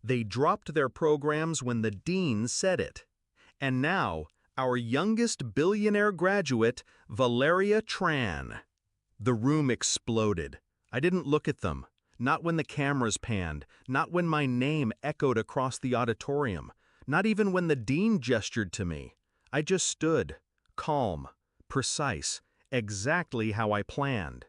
They dropped their programs when the dean said it. And now, our youngest billionaire graduate, Valeria Tran. The room exploded. I didn't look at them. Not when the cameras panned, not when my name echoed across the auditorium, not even when the dean gestured to me. I just stood, calm, precise, exactly how I planned.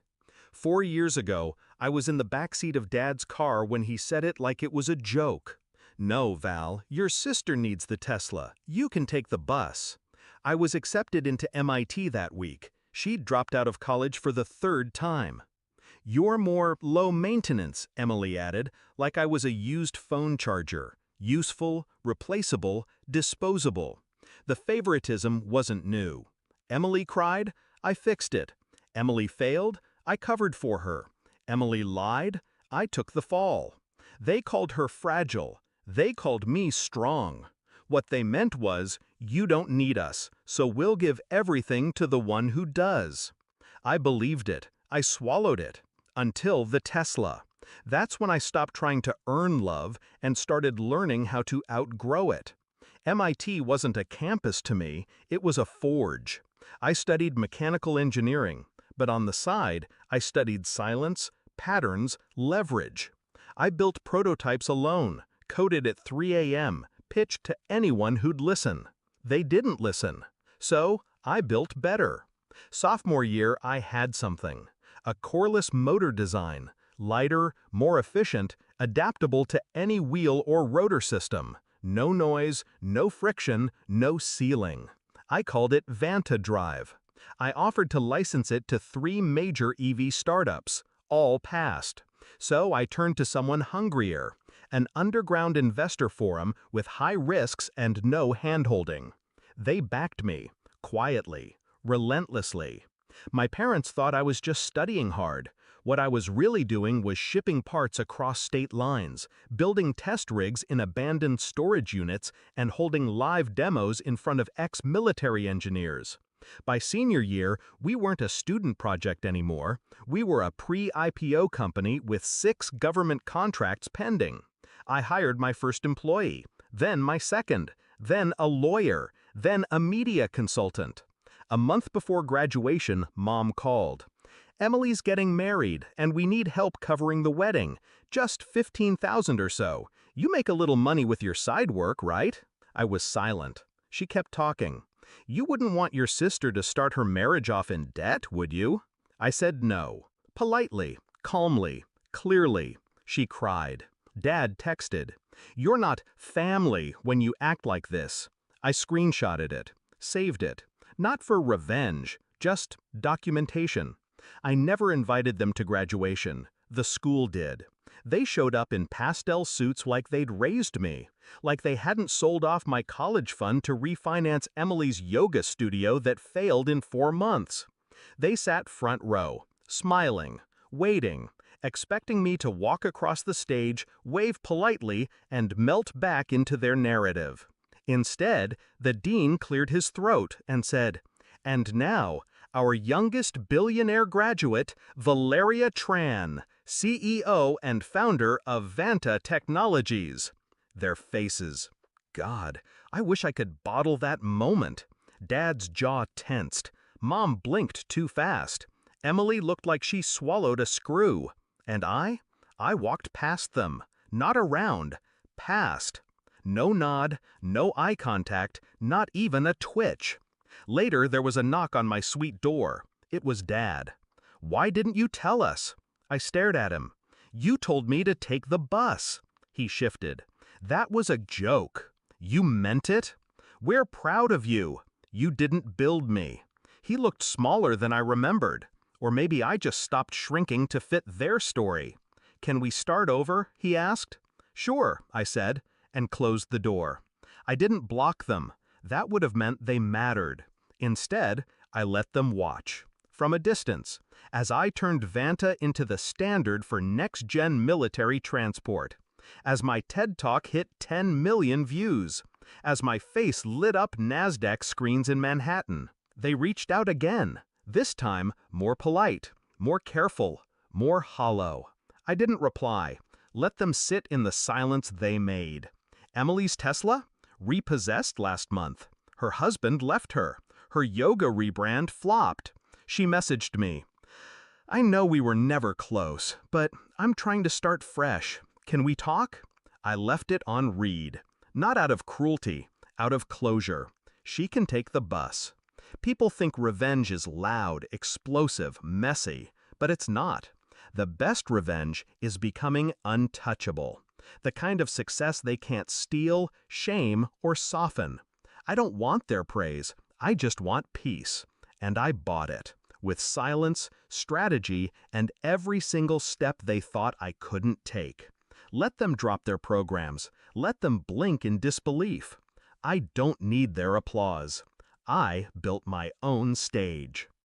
4 years ago, I was in the backseat of Dad's car when he said it like it was a joke. "No, Val, your sister needs the Tesla. You can take the bus." I was accepted into MIT that week. She'd dropped out of college for the 3rd time. "You're more low maintenance," Emily added, like I was a used phone charger. Useful, replaceable, disposable. The favoritism wasn't new. Emily cried, I fixed it. Emily failed, I covered for her. Emily lied, I took the fall. They called her fragile. They called me strong. What they meant was, you don't need us, so we'll give everything to the one who does. I believed it. I swallowed it. Until the Tesla. That's when I stopped trying to earn love and started learning how to outgrow it. MIT wasn't a campus to me, it was a forge. I studied mechanical engineering, but on the side, I studied silence, patterns, leverage. I built prototypes alone, coded at 3 a.m., pitched to anyone who'd listen. They didn't listen. So, I built better. Sophomore year, I had something. A coreless motor design, lighter, more efficient, adaptable to any wheel or rotor system. No noise, no friction, no ceiling. I called it Vanta Drive. I offered to license it to 3 major EV startups. All passed. So I turned to someone hungrier, an underground investor forum with high risks and no handholding. They backed me, quietly, relentlessly. My parents thought I was just studying hard. What I was really doing was shipping parts across state lines, building test rigs in abandoned storage units, and holding live demos in front of ex-military engineers. By senior year, we weren't a student project anymore. We were a pre-IPO company with 6 government contracts pending. I hired my first employee, then my second, then a lawyer, then a media consultant. A month before graduation, Mom called. "Emily's getting married, and we need help covering the wedding. Just $15,000 or so. You make a little money with your side work, right?" I was silent. She kept talking. "You wouldn't want your sister to start her marriage off in debt, would you?" I said no. Politely, calmly, clearly. She cried. Dad texted, "You're not family when you act like this." I screenshotted it, saved it. Not for revenge, just documentation. I never invited them to graduation. The school did. They showed up in pastel suits like they'd raised me, like they hadn't sold off my college fund to refinance Emily's yoga studio that failed in 4 months. They sat front row, smiling, waiting, expecting me to walk across the stage, wave politely, and melt back into their narrative. Instead, the dean cleared his throat and said, "And now, our youngest billionaire graduate, Valeria Tran, CEO and founder of Vanta Technologies." Their faces. God, I wish I could bottle that moment. Dad's jaw tensed. Mom blinked too fast. Emily looked like she swallowed a screw. And I walked past them. Not around. Past. No nod, no eye contact, not even a twitch. Later, there was a knock on my suite door. It was Dad. "Why didn't you tell us?" I stared at him. "You told me to take the bus." He shifted. "That was a joke." "You meant it?" "We're proud of you." "You didn't build me." He looked smaller than I remembered. Or maybe I just stopped shrinking to fit their story. "Can we start over?" he asked. "Sure," I said, and closed the door. I didn't block them. That would have meant they mattered. Instead, I let them watch. From a distance, as I turned Vanta into the standard for next-gen military transport. As my TED Talk hit 10 million views. As my face lit up NASDAQ screens in Manhattan. They reached out again. This time, more polite, more careful, more hollow. I didn't reply. Let them sit in the silence they made. Emily's Tesla? Repossessed last month. Her husband left her. Her yoga rebrand flopped. She messaged me. I know we were never close, but I'm trying to start fresh. Can we talk? I left it on read. Not out of cruelty, out of closure. She can take the bus. People think revenge is loud, explosive, messy, but it's not. The best revenge is becoming untouchable. The kind of success they can't steal, shame, or soften. I don't want their praise. I just want peace. And I bought it. With silence, strategy, and every single step they thought I couldn't take. Let them drop their programs. Let them blink in disbelief. I don't need their applause. I built my own stage.